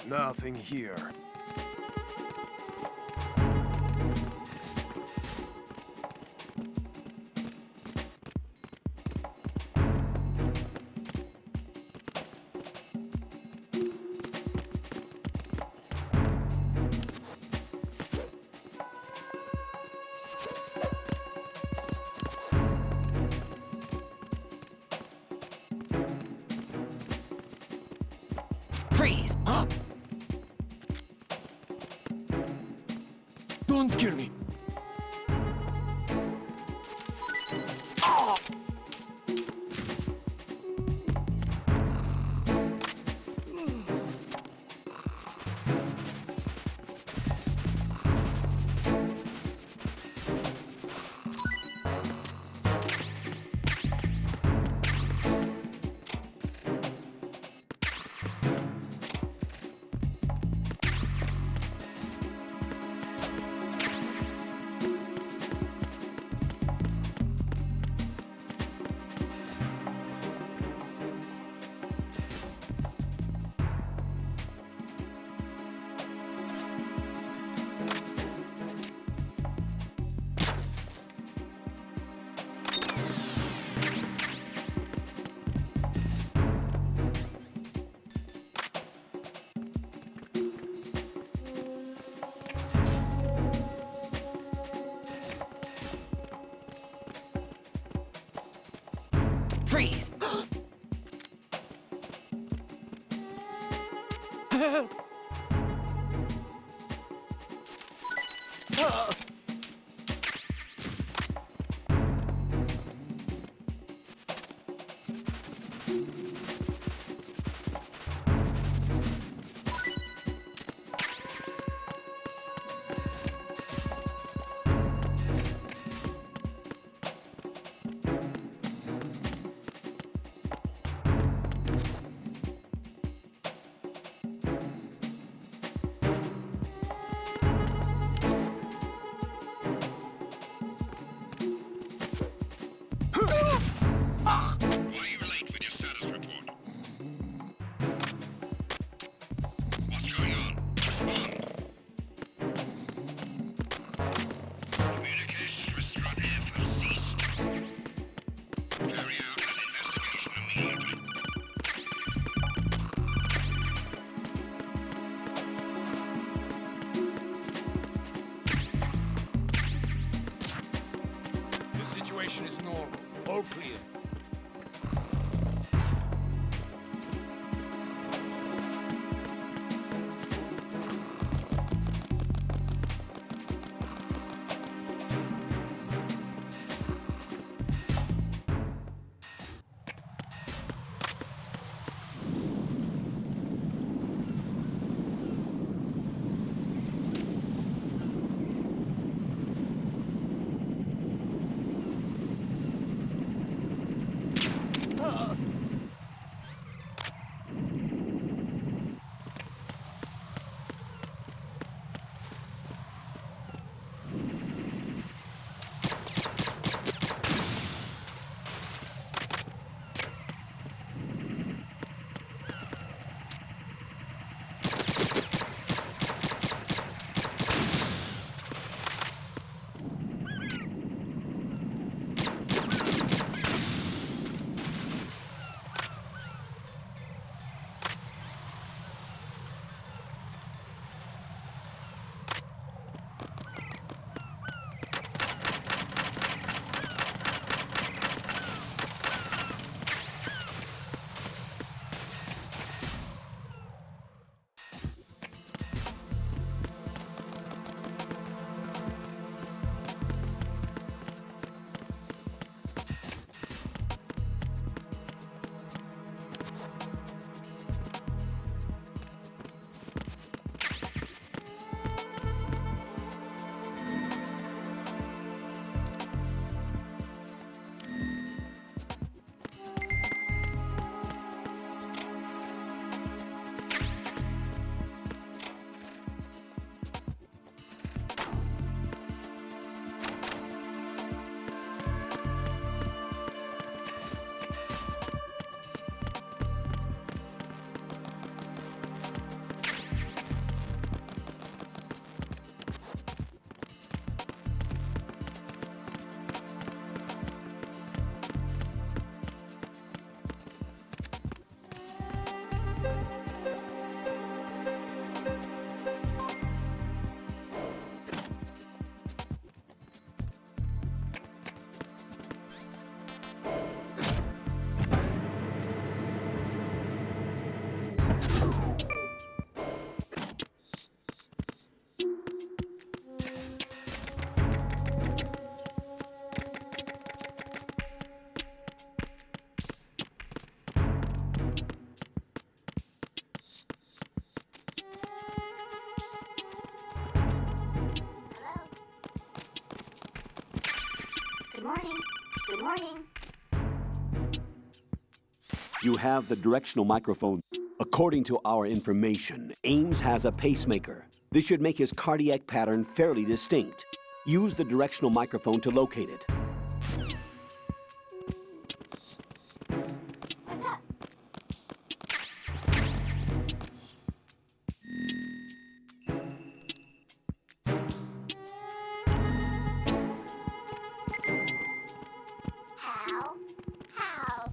Nothing here. Freeze! Huh? Don't kill me. Freeze! Why are you late with your status report? What's going on? Respond. Communications with Strut F have ceased. Carry out an investigation immediately. The situation is normal. All clear. Warning. You have the directional microphone. According to our information, Ames has a pacemaker. This should make his cardiac pattern fairly distinct. Use the directional microphone to locate it. What's up? How? How?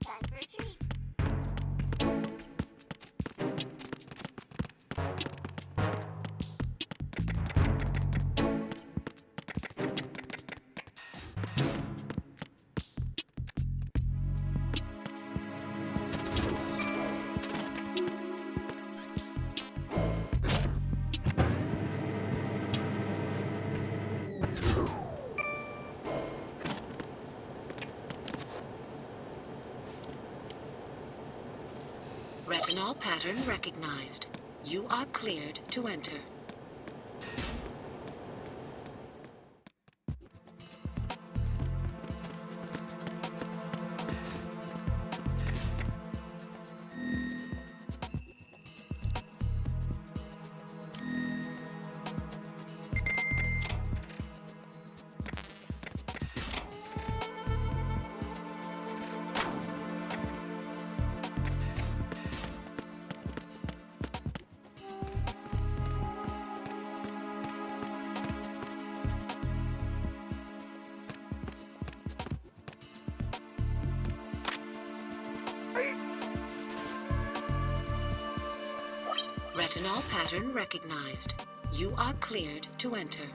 Time for a treat. Retinol pattern recognized. You are cleared to enter. Retinol pattern recognized. You are cleared to enter.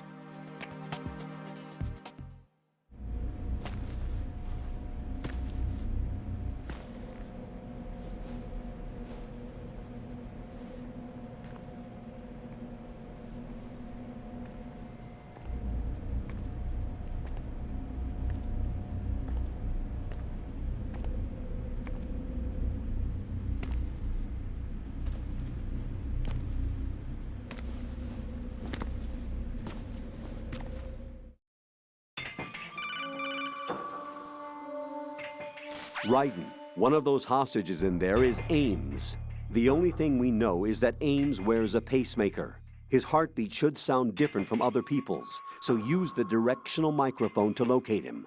Raiden, one of those hostages in there is Ames. The only thing we know is that Ames wears a pacemaker. His heartbeat should sound different from other people's, so use the directional microphone to locate him.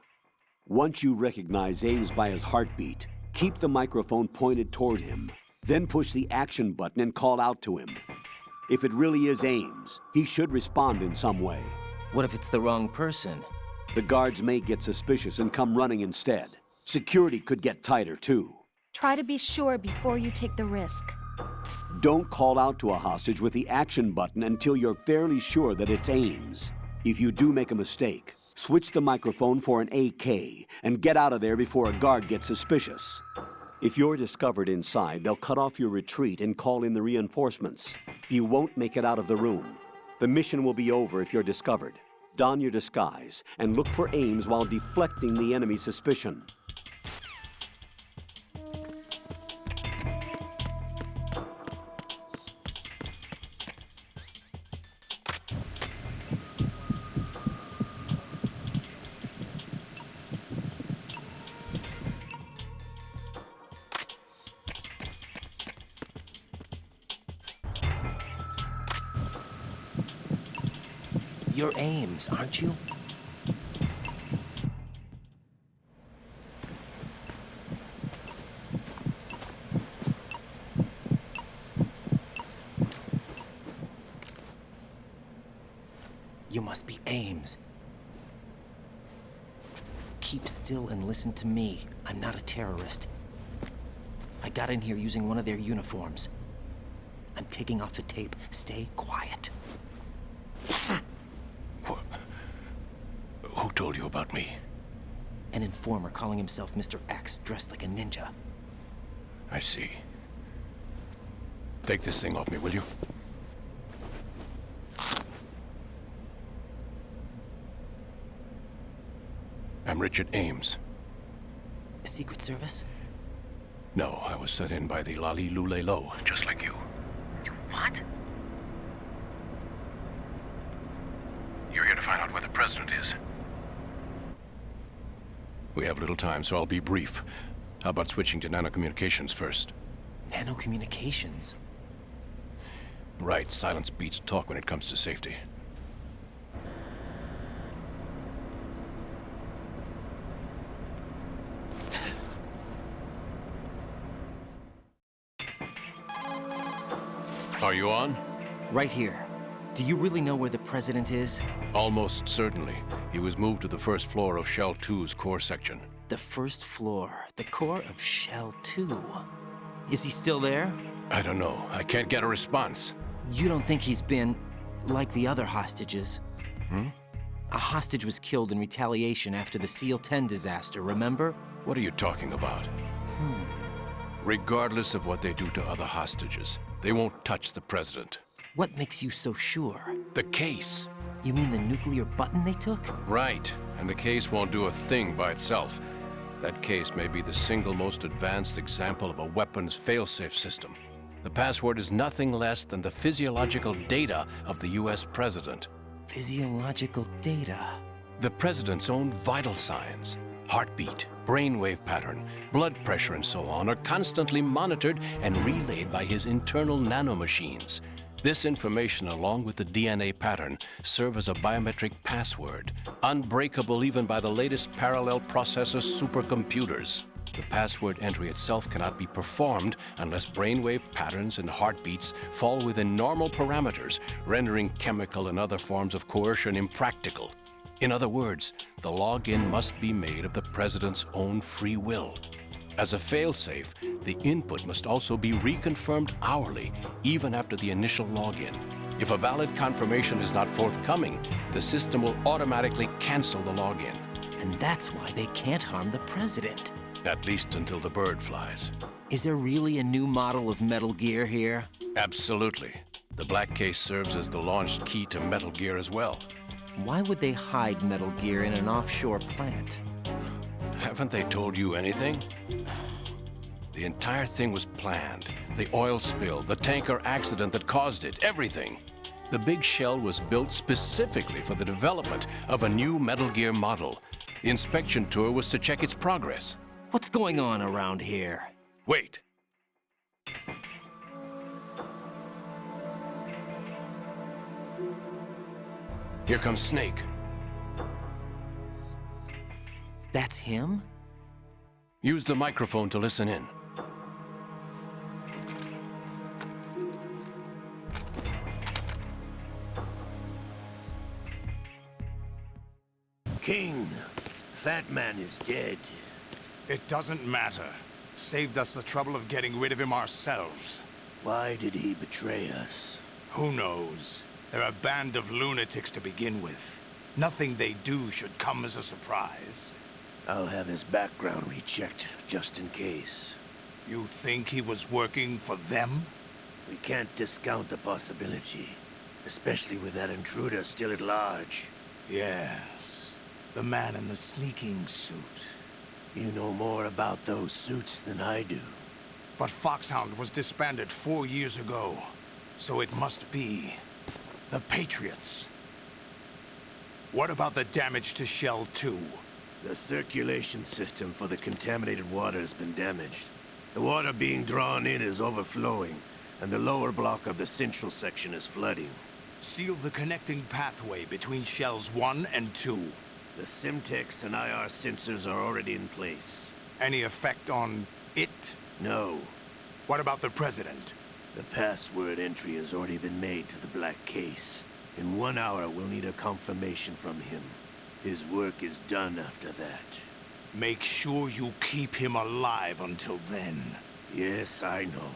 Once you recognize Ames by his heartbeat, keep the microphone pointed toward him. Then push the action button and call out to him. If it really is Ames, he should respond in some way. What if it's the wrong person? The guards may get suspicious and come running instead. Security could get tighter, too. Try to be sure before you take the risk. Don't call out to a hostage with the action button until you're fairly sure that it's Ames. If you do make a mistake, switch the microphone for an AK and get out of there before a guard gets suspicious. If you're discovered inside, they'll cut off your retreat and call in the reinforcements. You won't make it out of the room. The mission will be over if you're discovered. Don your disguise and look for Ames while deflecting the enemy's suspicion. You're Ames, aren't you? You must be Ames. Keep still and listen to me. I'm not a terrorist. I got in here using one of their uniforms. I'm taking off the tape. Stay quiet. Who told you about me? An informer calling himself Mr. X, dressed like a ninja. I see. Take this thing off me, will you? I'm Richard Ames. Secret Service? No, I was set in by the Lali Lule Lo, just like you. What? find out where the president is. We have little time, so I'll be brief. How about switching to nanocommunications first? Nanocommunications? Right, silence beats talk when it comes to safety. Are you on? Right here. Do you really know where the president is? Almost certainly. He was moved to the first floor of Shell 2's core section. The first floor, the core of Shell 2. Is he still there? I don't know. I can't get a response. You don't think he's been like the other hostages? A hostage was killed in retaliation after the SEAL 10 disaster, remember? What are you talking about? Regardless of what they do to other hostages, they won't touch the president. What makes you so sure? The case. You mean the nuclear button they took? Right. And the case won't do a thing by itself. That case may be the single most advanced example of a weapons failsafe system. The password is nothing less than the physiological data of the US president. Physiological data? The president's own vital signs, heartbeat, brainwave pattern, blood pressure, and so on, are constantly monitored and relayed by his internal nanomachines. This information, along with the DNA pattern, serve as a biometric password, unbreakable even by the latest parallel processor supercomputers. The password entry itself cannot be performed unless brainwave patterns and heartbeats fall within normal parameters, rendering chemical and other forms of coercion impractical. In other words, the login must be made of the president's own free will. As a failsafe, the input must also be reconfirmed hourly, even after the initial login. If a valid confirmation is not forthcoming, the system will automatically cancel the login. And that's why they can't harm the president. At least until the bird flies. Is there really a new model of Metal Gear here? Absolutely. The black case serves as the launch key to Metal Gear as well. Why would they hide Metal Gear in an offshore plant? Haven't they told you anything? The entire thing was planned. The oil spill, the tanker accident that caused it, everything. The big shell was built specifically for the development of a new Metal Gear model. The inspection tour was to check its progress. What's going on around here? Wait. Here comes Snake. That's him? Use the microphone to listen in. King, Fat Man is dead. It doesn't matter. Saved us the trouble of getting rid of him ourselves. Why did he betray us? Who knows? They're a band of lunatics to begin with. Nothing they do should come as a surprise. I'll have his background rechecked, just in case. You think he was working for them? We can't discount the possibility, especially with that intruder still at large. Yes. The man in the sneaking suit. You know more about those suits than I do. But Foxhound was disbanded 4 years ago. So it must be the Patriots. What about the damage to Shell 2? The circulation system for the contaminated water has been damaged. The water being drawn in is overflowing, and the lower block of the central section is flooding. Seal the connecting pathway between Shells 1 and 2. The Simtex and IR sensors are already in place. Any effect on it? No. What about the President? The password entry has already been made to the black case. In 1 hour, we'll need a confirmation from him. His work is done after that. Make sure you keep him alive until then. Yes, I know.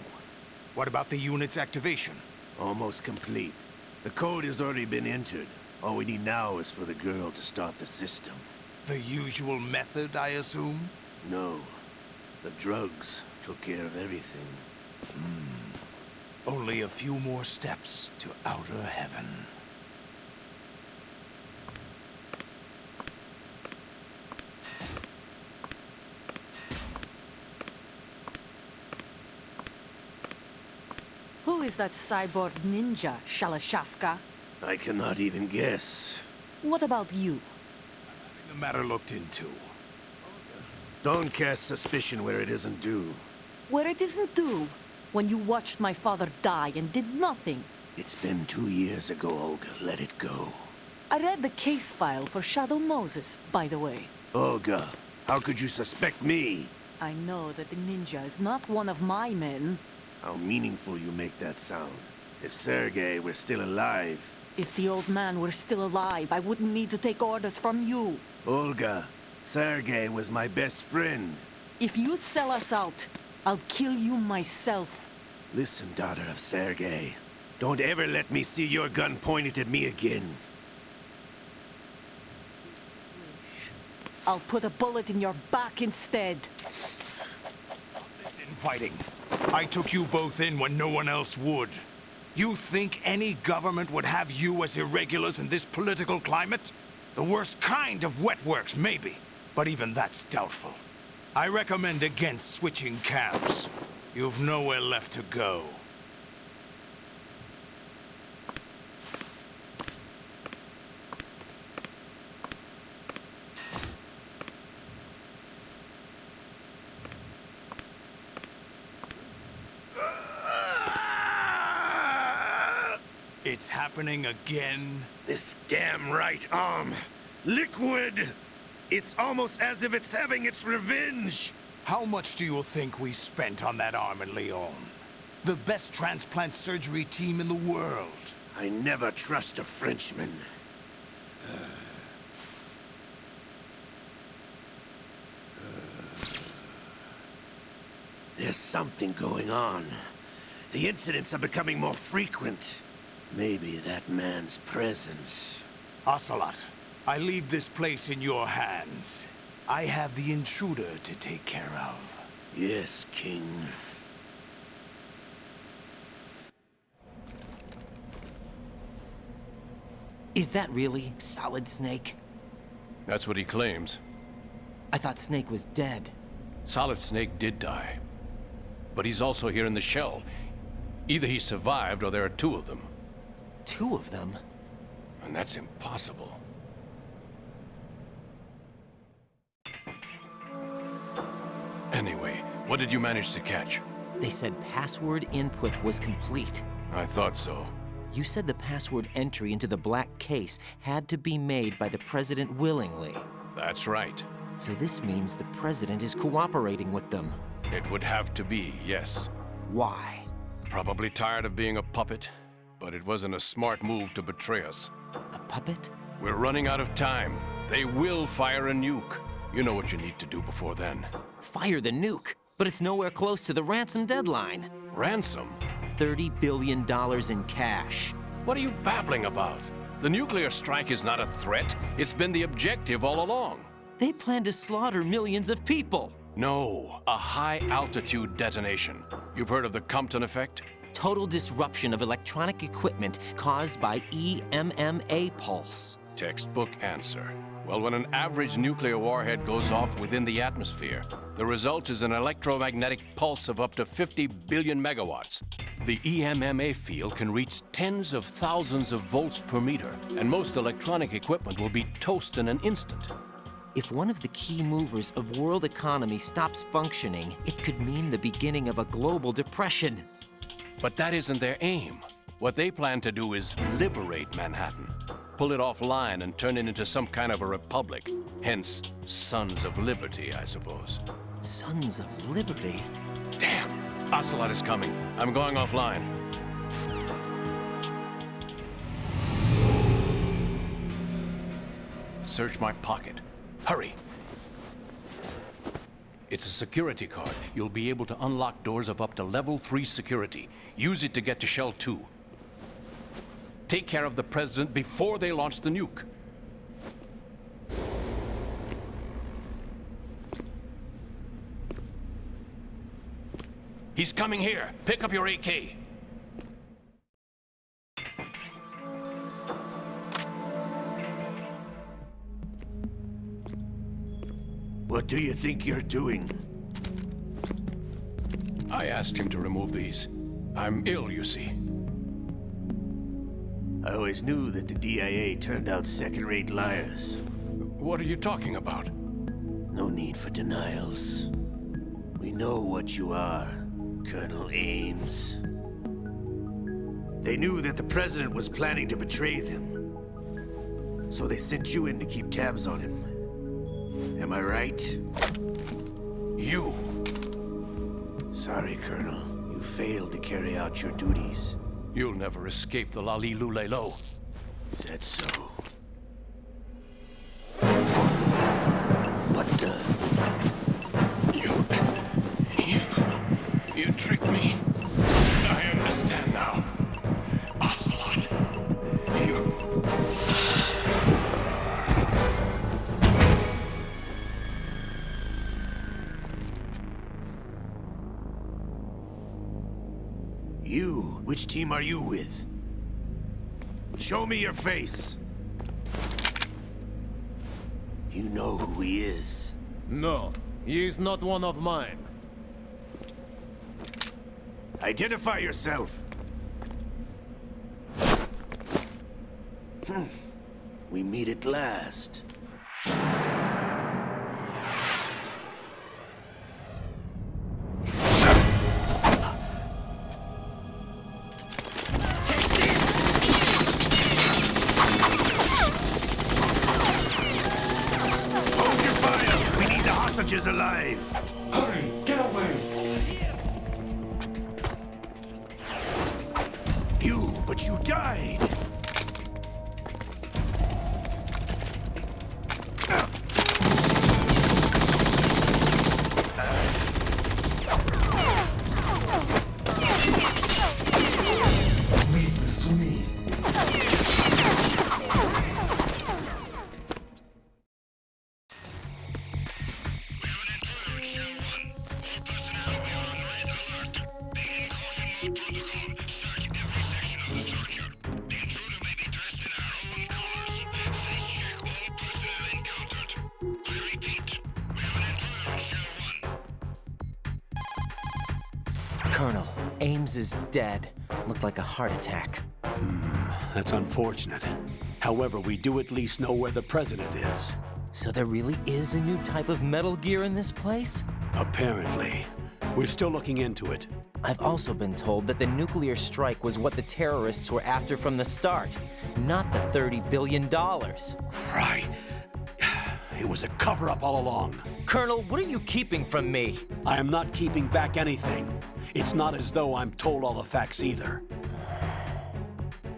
What about the unit's activation? Almost complete. The code has already been entered. All we need now is for the girl to start the system. The usual method, I assume? No. The drugs took care of everything. Only a few more steps to outer heaven. Who is that cyborg ninja, Shalashaska? I cannot even guess. What about you? Having the matter looked into. Don't cast suspicion where it isn't due. Where it isn't due, when you watched my father die and did nothing. It's been 2 years ago, Olga. Let it go. I read the case file for Shadow Moses, by the way. Olga, how could you suspect me? I know that the ninja is not one of my men. How meaningful you make that sound. If Sergei were still alive... If the old man were still alive, I wouldn't need to take orders from you. Olga, Sergei was my best friend. If you sell us out, I'll kill you myself. Listen, daughter of Sergei. Don't ever let me see your gun pointed at me again. I'll put a bullet in your back instead. This infighting. I took you both in when no one else would. You think any government would have you as irregulars in this political climate? The worst kind of wet works, maybe. But even that's doubtful. I recommend against switching camps. You've nowhere left to go. It's happening again? This damn right arm. Liquid! It's almost as if it's having its revenge! How much do you think we spent on that arm in Lyon? The best transplant surgery team in the world. I never trust a Frenchman. There's something going on. The incidents are becoming more frequent. Maybe that man's presence. Ocelot, I leave this place in your hands. I have the intruder to take care of. Yes, King. Is that really Solid Snake? That's what he claims. I thought Snake was dead. Solid Snake did die. But he's also here in the shell. Either he survived or there are two of them. Two of them? And that's impossible. Anyway, what did you manage to catch? They said password input was complete. I thought so. You said the password entry into the black case had to be made by the president willingly. That's right. So this means the president is cooperating with them. It would have to be, yes. Why? Probably tired of being a puppet, but it wasn't a smart move to betray us. A puppet? We're running out of time. They will fire a nuke. You know what you need to do before then. Fire the nuke? But it's nowhere close to the ransom deadline. Ransom? $30 billion in cash. What are you babbling about? The nuclear strike is not a threat. It's been the objective all along. They plan to slaughter millions of people. No, a high-altitude detonation. You've heard of the Compton effect? Total disruption of electronic equipment caused by EMMA pulse. Textbook answer. Well, when an average nuclear warhead goes off within the atmosphere, the result is an electromagnetic pulse of up to 50 billion megawatts. The EMMA field can reach tens of thousands of volts per meter, and most electronic equipment will be toast in an instant. If one of the key movers of world economy stops functioning, it could mean the beginning of a global depression. But that isn't their aim. What they plan to do is liberate Manhattan. Pull it offline and turn it into some kind of a republic. Hence, Sons of Liberty, I suppose. Sons of Liberty? Damn! Ocelot is coming. I'm going offline. Search my pocket. Hurry! It's a security card. You'll be able to unlock doors of up to level 3 security. Use it to get to Shell 2. Take care of the president before they launch the nuke. He's coming here. Pick up your AK. What do you think you're doing? I asked him to remove these. I'm ill, you see. I always knew that the DIA turned out second-rate liars. What are you talking about? No need for denials. We know what you are, Colonel Ames. They knew that the President was planning to betray them. So they sent you in to keep tabs on him. Am I right? You. Sorry, Colonel. You failed to carry out your duties. You'll never escape the Lali Lulelo. Is that so? What the? You tricked me. I understand now. Ocelot. You? Which team are you with? Show me your face. You know who he is. No, he is not one of mine. Identify yourself. We meet at last. Is alive. Hurry, get away! But you died. Leave this to me. Colonel, Ames is dead. Looked like a heart attack. That's unfortunate. However, we do at least know where the President is. So there really is a new type of Metal Gear in this place? Apparently. We're still looking into it. I've also been told that the nuclear strike was what the terrorists were after from the start, not the $30 billion. Right. It was a cover-up all along. Colonel, what are you keeping from me? I am not keeping back anything. It's not as though I'm told all the facts either.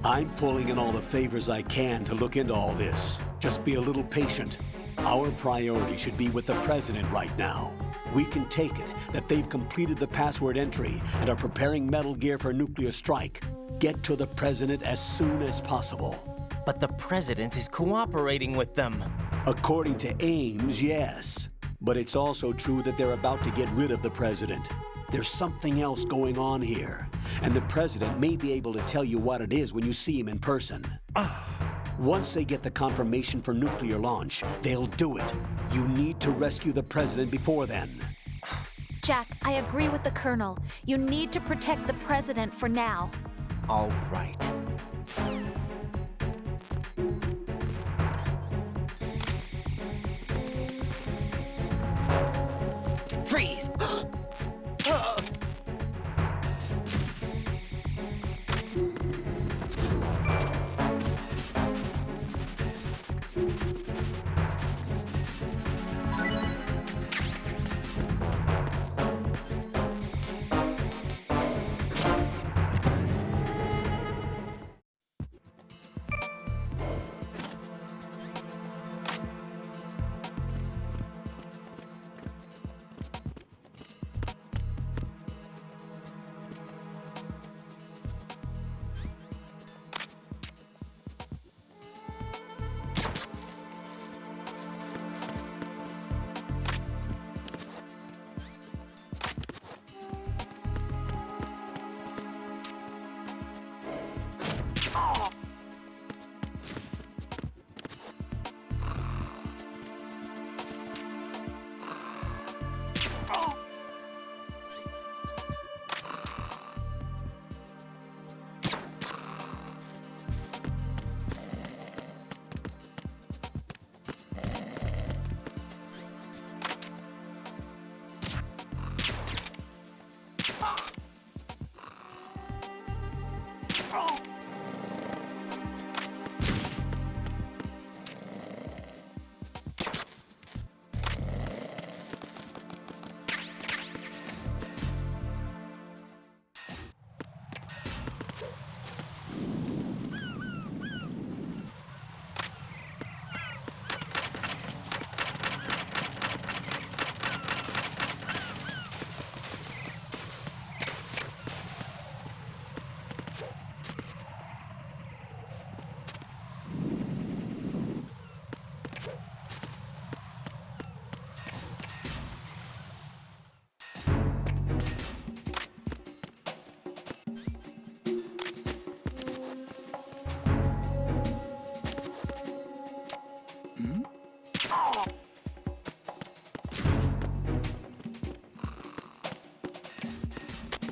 I'm pulling in all the favors I can to look into all this. Just be a little patient. Our priority should be with the President right now. We can take it that they've completed the password entry and are preparing Metal Gear for nuclear strike. Get to the President as soon as possible. But the President is cooperating with them. According to Ames, yes. But it's also true that they're about to get rid of the President. There's something else going on here, and the President may be able to tell you what it is when you see him in person. Once they get the confirmation for nuclear launch, they'll do it. You need to rescue the President before then. Jack, I agree with the Colonel. You need to protect the President for now. All right. Freeze!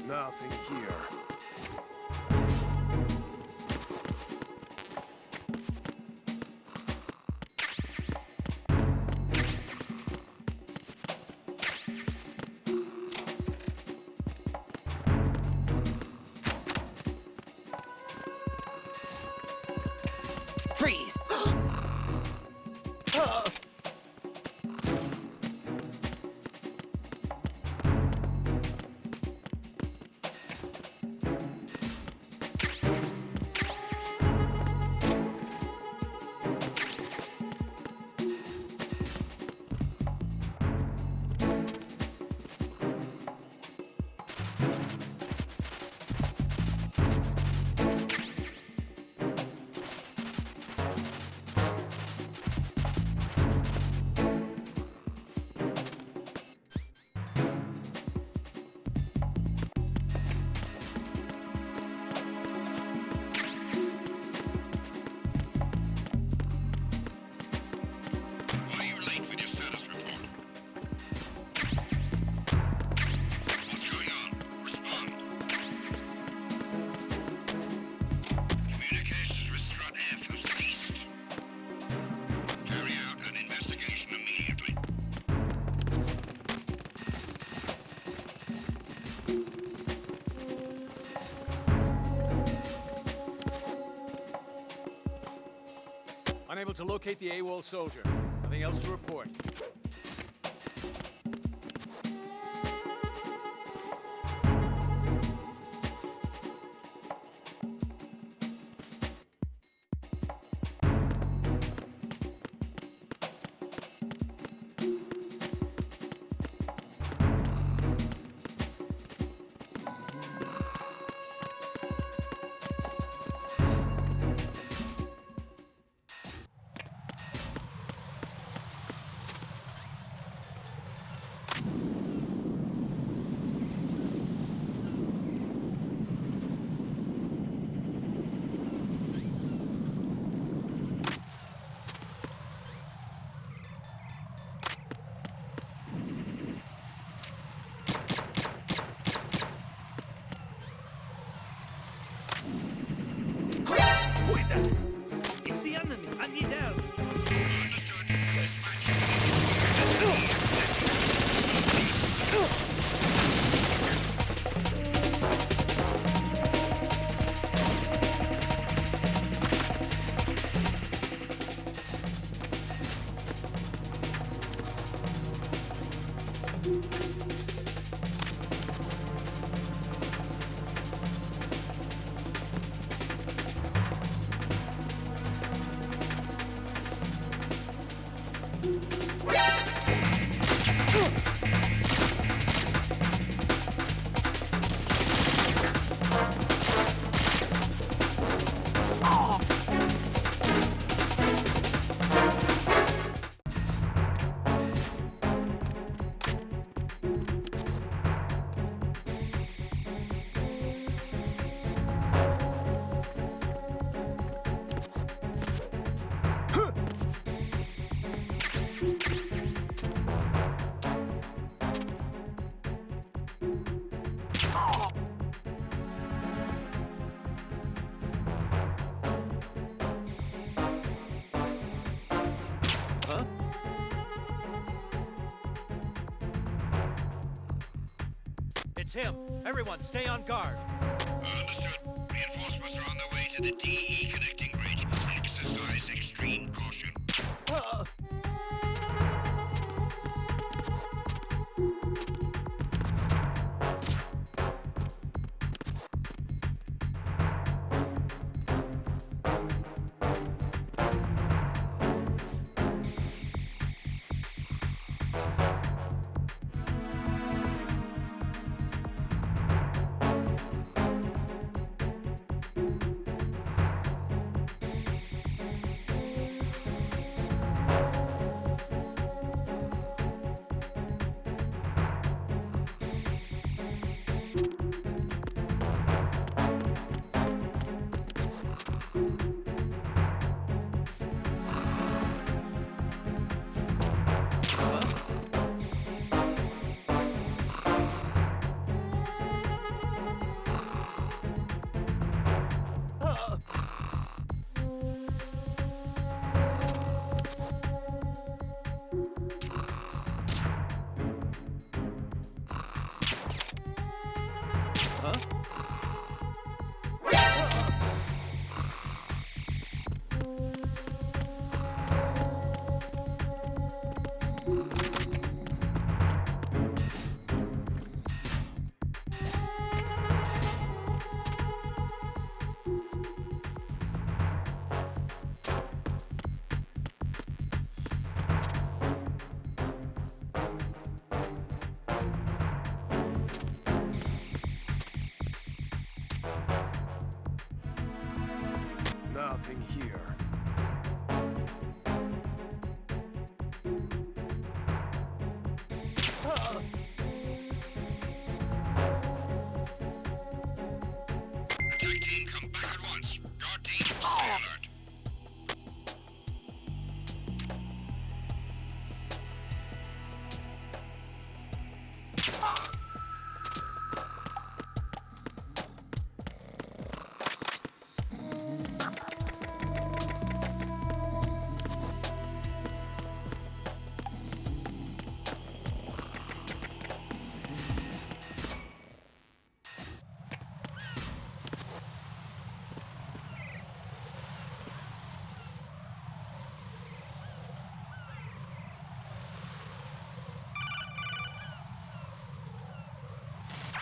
Nothing here. Freeze! Unable to locate the AWOL soldier. Nothing else to report. It's him. Everyone, stay on guard. Understood. Reinforcements are on their way to the DE connecting bridge. Exercise extreme caution. Nothing here. Attack team, come back at once. Guard team, stay alert.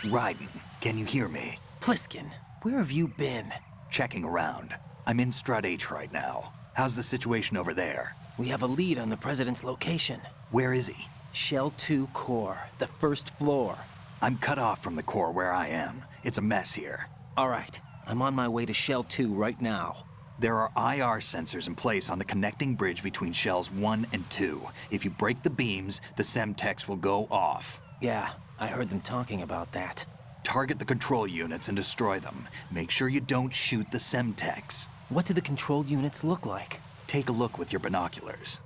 Raiden, can you hear me? Pliskin, where have you been? Checking around. I'm in Strut H right now. How's the situation over there? We have a lead on the president's location. Where is he? Shell 2 core, the first floor. I'm cut off from the core where I am. It's a mess here. All right, I'm on my way to Shell 2 right now. There are IR sensors in place on the connecting bridge between Shells 1 and 2. If you break the beams, the Semtex will go off. Yeah, I heard them talking about that. Target the control units and destroy them. Make sure you don't shoot the Semtex. What do the control units look like? Take a look with your binoculars.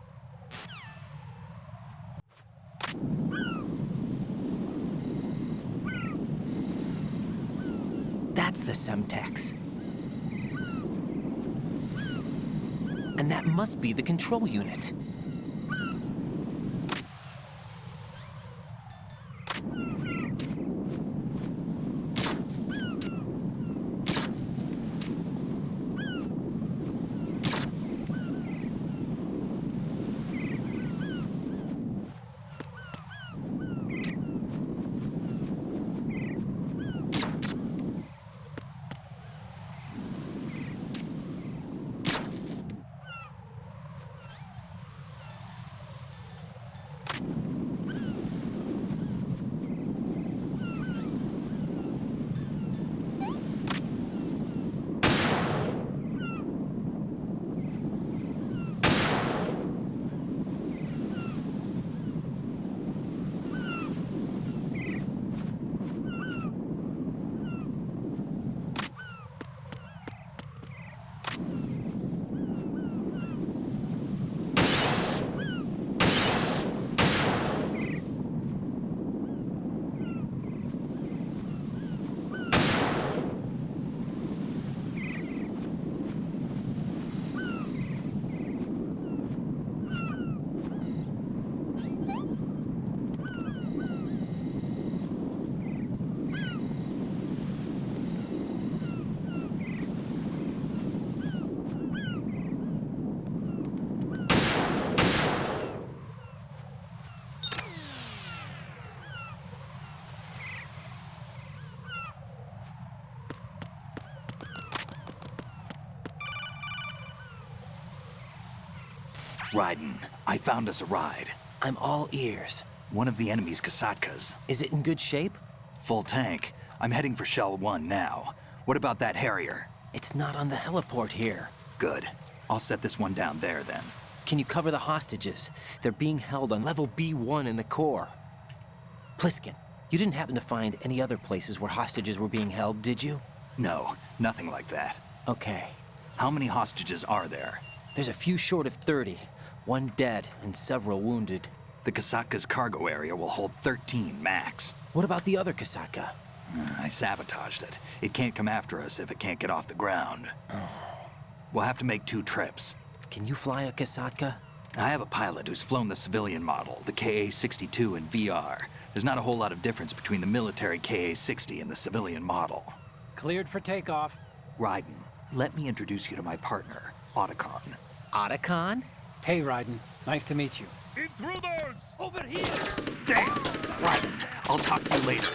That's the Semtex. And that must be the control unit. Raiden, I found us a ride. I'm all ears. One of the enemy's Kasatkas. Is it in good shape? Full tank. I'm heading for Shell 1 now. What about that Harrier? It's not on the heliport here. Good. I'll set this one down there then. Can you cover the hostages? They're being held on level B1 in the core. Pliskin, you didn't happen to find any other places where hostages were being held, did you? No, nothing like that. Okay. How many hostages are there? There's a few short of 30. One dead and several wounded. The Kasatka's cargo area will hold 13 max. What about the other Kasaka? I sabotaged it. It can't come after us if it can't get off the ground. We'll have to make 2 trips. Can you fly a Kasaka? I have a pilot who's flown the civilian model, the KA-62 in VR. There's not a whole lot of difference between the military KA-60 and the civilian model. Cleared for takeoff. Raiden, let me introduce you to my partner, Otacon. Otacon? Hey, Raiden. Nice to meet you. Intruders! Over here! Damn! Raiden, I'll talk to you later.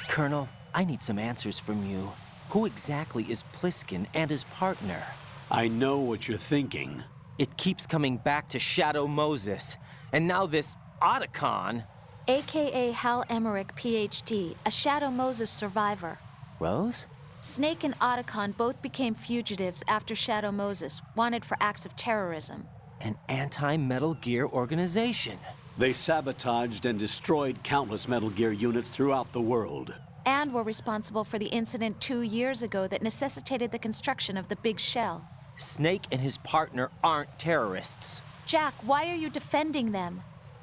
Colonel, I need some answers from you. Who exactly is Pliskin and his partner? I know what you're thinking. It keeps coming back to Shadow Moses. And now this Otacon. AKA Hal Emmerich, PhD, a Shadow Moses survivor. Rose? Snake and Otacon both became fugitives after Shadow Moses, wanted for acts of terrorism. An anti-Metal Gear organization. They sabotaged and destroyed countless Metal Gear units throughout the world. And were responsible for the incident 2 years ago that necessitated the construction of the Big Shell. Snake and his partner aren't terrorists. Jack, why are you defending them?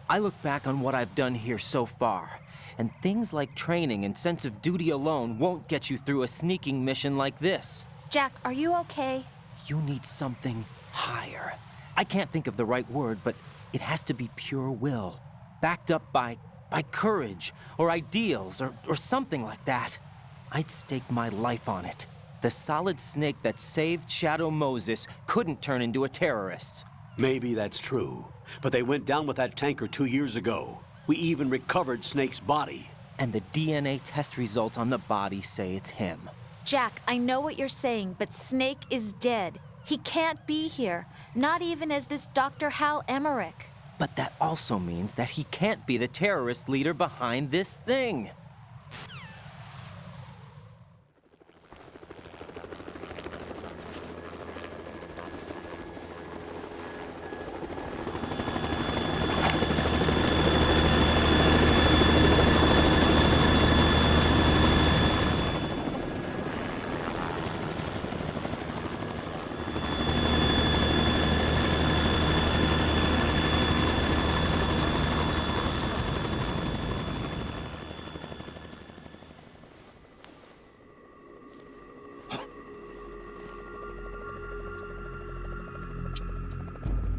I look back on what I've done here so far, and things like training and sense of duty alone won't get you through a sneaking mission like this. Jack, are you okay? You need something higher. I can't think of the right word, but it has to be pure will, backed up by courage, or ideals, or something like that. I'd stake my life on it. The solid Snake that saved Shadow Moses couldn't turn into a terrorist. Maybe that's true, but they went down with that tanker 2 years ago. We even recovered Snake's body. And the DNA test results on the body say it's him. Jack, I know what you're saying, but Snake is dead. He can't be here, not even as this Dr. Hal Emmerich. But that also means that he can't be the terrorist leader behind this thing.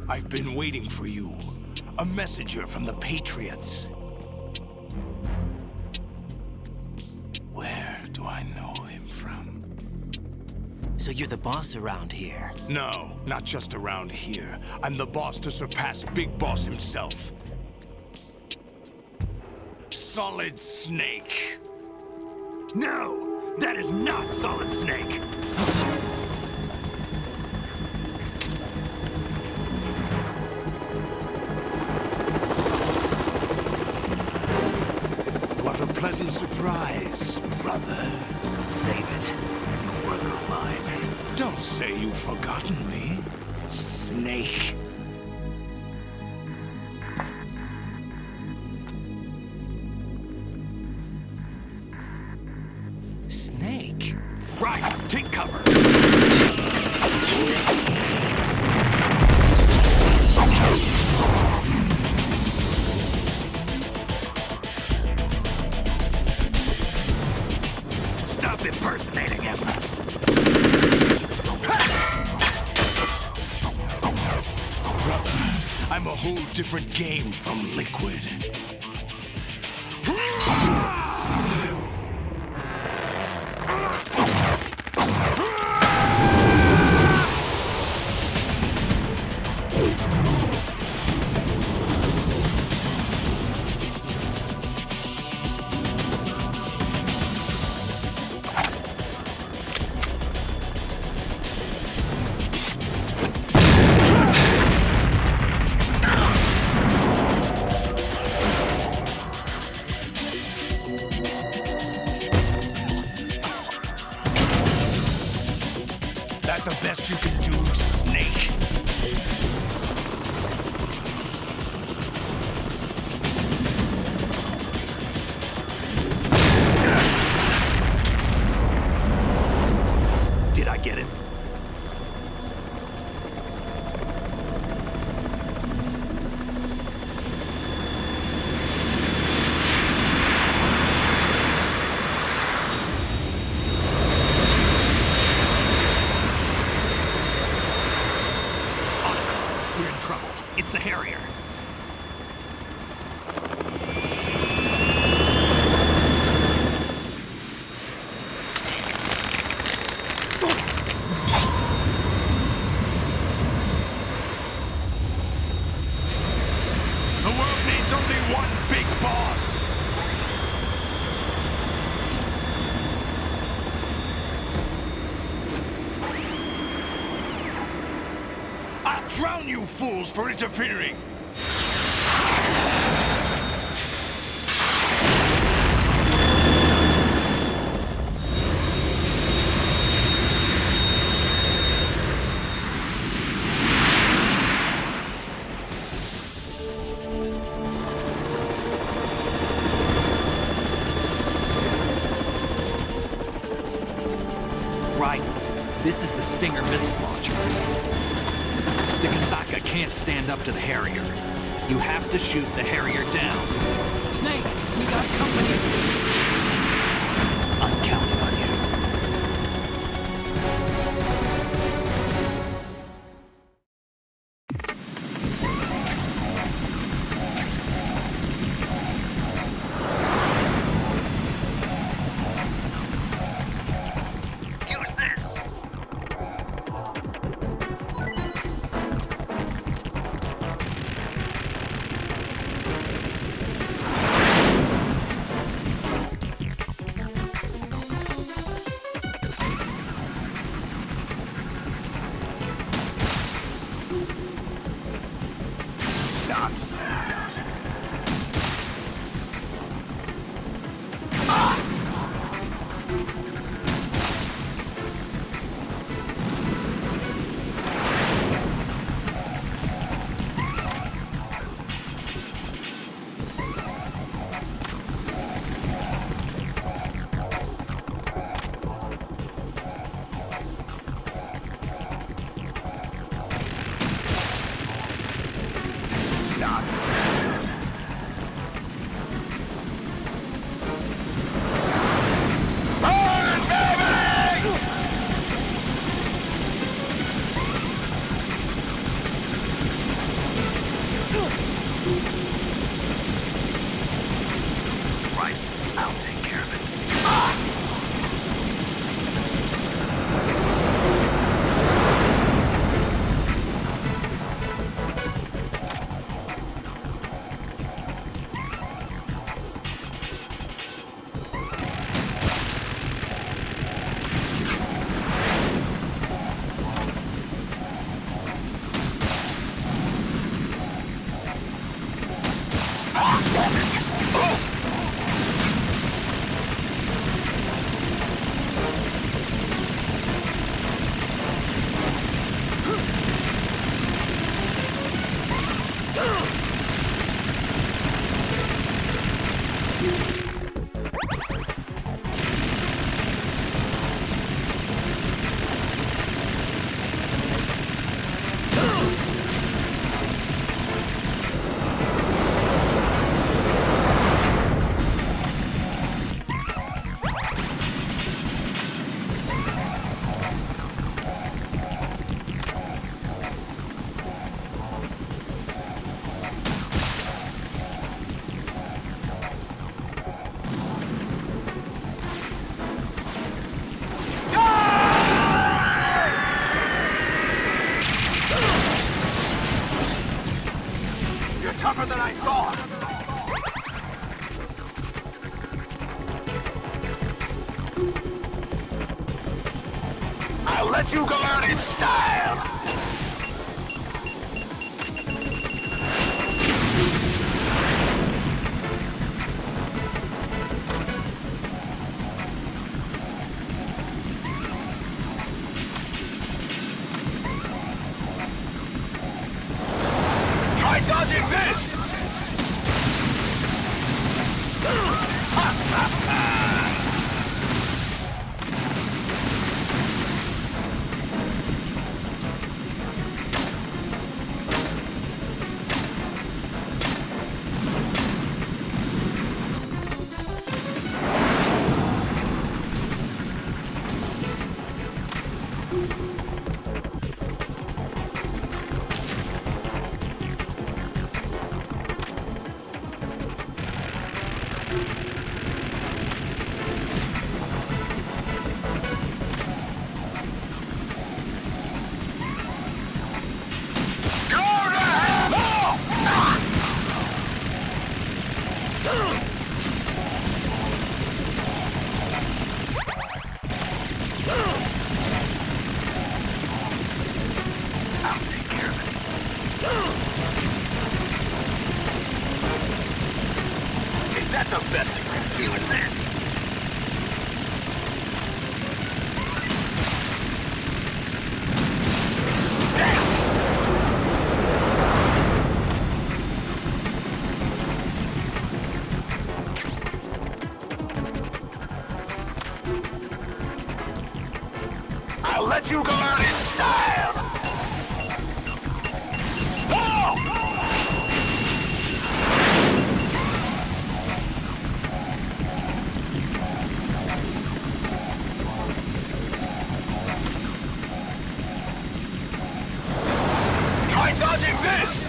I've been waiting for you. A messenger from the Patriots. Where do I know him from? So you're the boss around here? No, not just around here. I'm the boss to surpass Big Boss himself. Solid Snake. No! That is not Solid Snake! What a pleasant surprise, brother. Save it. New brother of mine. Don't say you've forgotten me, Snake. Snake? Right, take cover. Stop impersonating him. Brother, I'm a whole different game from Liquid. best you can do, Snake? Did I get it? We're in trouble. It's the Harrier. The world needs only one big boss. I'll drown you fools for interfering. Right. This is the Stinger missile launcher. The Kasaka can't stand up to the Harrier. You have to shoot the Harrier down. Snake, we got company. I'm counting on you. Use this! Stop. Stop. Burn, baby! Right, I'll take care of it. Tougher than I thought. I'll let you go out in style. Is that the best thing we can do, is this? I'll let you go out in style! Try dodging this!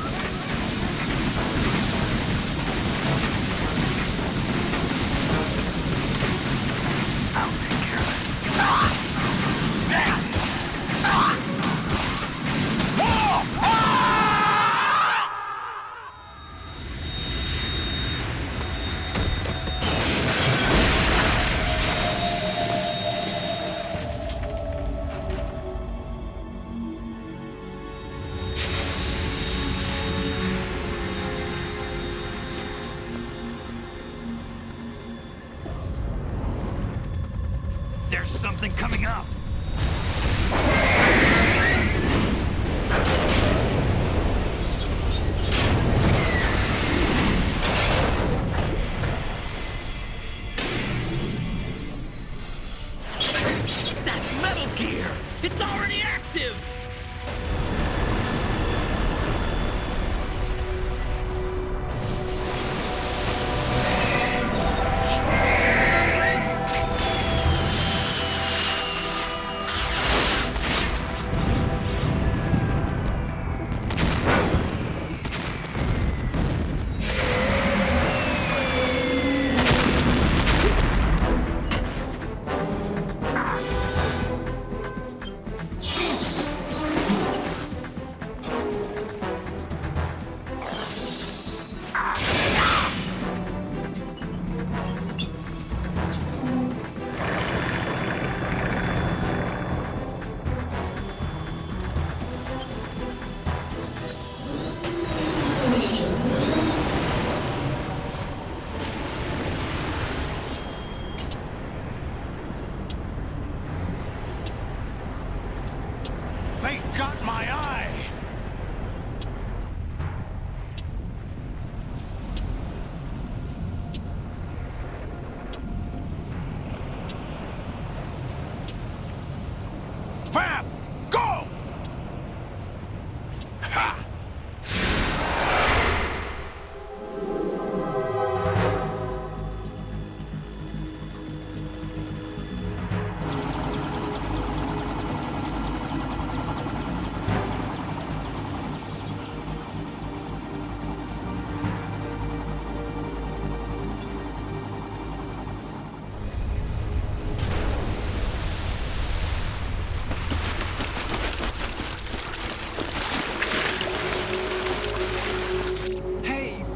I'll take care of it. Damn! There's something coming up. That's Metal Gear! It's already active! They got my eye! Fab! Go! Ha!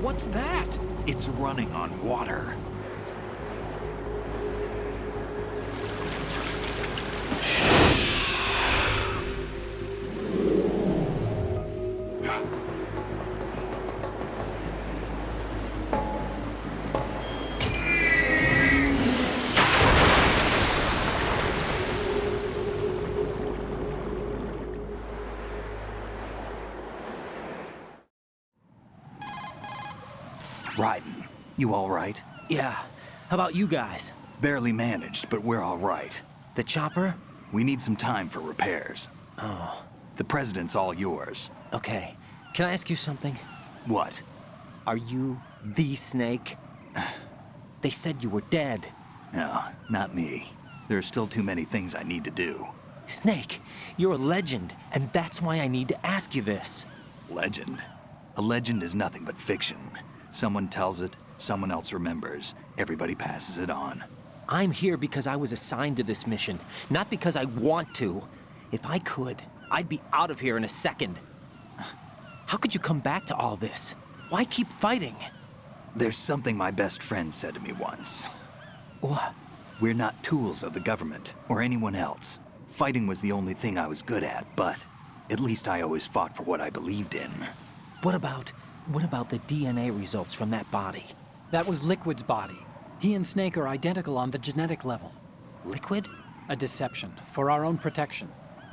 What's that? It's running on water. Raiden, you all right? Yeah. How about you guys? Barely managed, but we're all right. The chopper? We need some time for repairs. Oh. The president's all yours. Okay. Can I ask you something? What? Are you the Snake? They said you were dead. No, not me. There are still too many things I need to do. Snake, you're a legend, and that's why I need to ask you this. Legend? A legend is nothing but fiction. Someone tells it, Someone else remembers. Everybody passes it on. I'm here because I was assigned to this mission, not because I want to. If I could, I'd be out of here in a second. How could you come back to all this? Why keep fighting? There's something my best friend said to me once. What? We're not tools of the government or anyone else. Fighting was the only thing I was good at, but at least I always fought for what I believed in. What about the DNA results from that body? That was Liquid's body. He and Snake are identical on the genetic level. Liquid? A deception, for our own protection.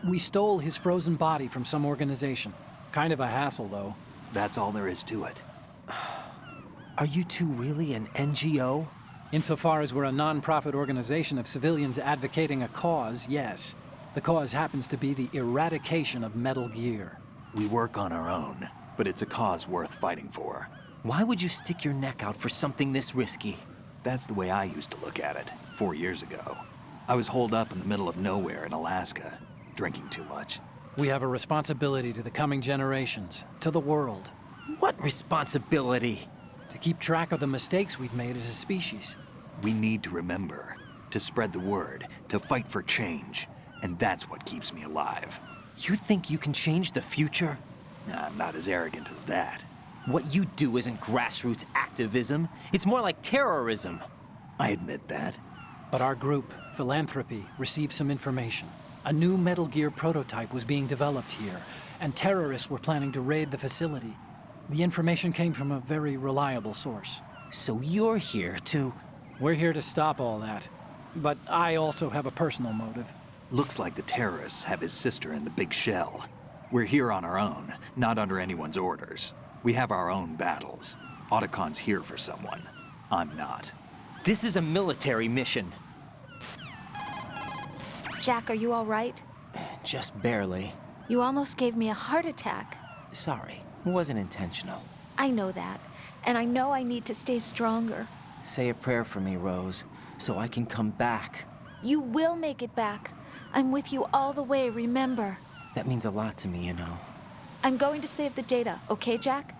We stole his frozen body from some organization. Kind of a hassle, though. That's all there is to it. Are you two really an NGO? Insofar as we're a non-profit organization of civilians advocating a cause, yes. The cause happens to be the eradication of Metal Gear. We work on our own, but it's a cause worth fighting for. Why would you stick your neck out for something this risky? That's the way I used to look at it, 4 years ago. I was holed up in the middle of nowhere in Alaska, drinking too much. We have a responsibility to the coming generations, to the world. What responsibility? To keep track of the mistakes we've made as a species. We need to remember, to spread the word, to fight for change, and that's what keeps me alive. You think you can change the future? I'm not as arrogant as that. What you do isn't grassroots activism. It's more like terrorism. I admit that. But our group, Philanthropy, received some information. A new Metal Gear prototype was being developed here, and terrorists were planning to raid the facility. The information came from a very reliable source. So you're here to... We're here to stop all that. But I also have a personal motive. Looks like the terrorists have his sister in the big shell. We're here on our own, not under anyone's orders. We have our own battles. Otacon's here for someone. I'm not. This is a military mission. Jack, are you all right? Just barely. You almost gave me a heart attack. Sorry, it wasn't intentional. I know that, and I know I need to stay stronger. Say a prayer for me, Rose, so I can come back. You will make it back. I'm with you all the way, remember? That means a lot to me, you know. I'm going to save the data, okay, Jack?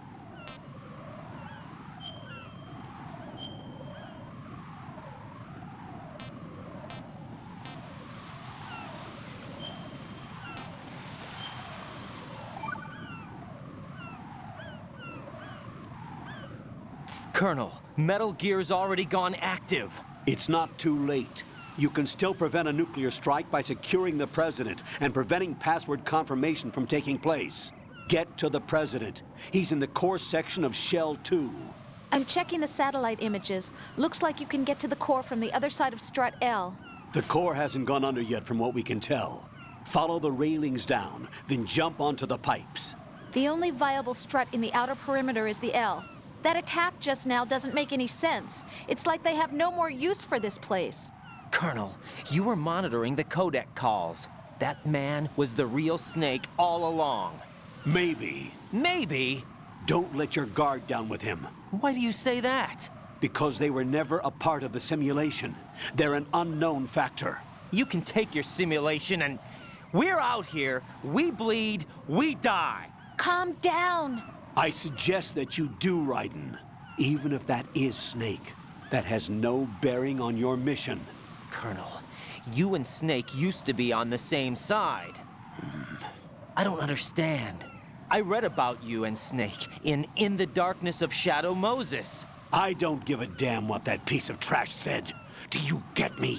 Colonel, Metal Gear's already gone active. It's not too late. You can still prevent a nuclear strike by securing the president and preventing password confirmation from taking place. Get to the president. He's in the core section of Shell 2. I'm checking the satellite images. Looks like you can get to the core from the other side of Strut L. The core hasn't gone under yet from what we can tell. Follow the railings down, then jump onto the pipes. The only viable strut in the outer perimeter is the L. That attack just now doesn't make any sense. It's like they have no more use for this place. Colonel, you were monitoring the codec calls. That man was the real Snake all along. Maybe. Maybe? Don't let your guard down with him. Why do you say that? Because they were never a part of the simulation. They're an unknown factor. You can take your simulation and... We're out here, we bleed, we die. Calm down. I suggest that you do, Raiden. Even if that is Snake. That has no bearing on your mission. Colonel, you and Snake used to be on the same side. I don't understand. I read about you and Snake in the Darkness of Shadow Moses. I don't give a damn what that piece of trash said. Do you get me?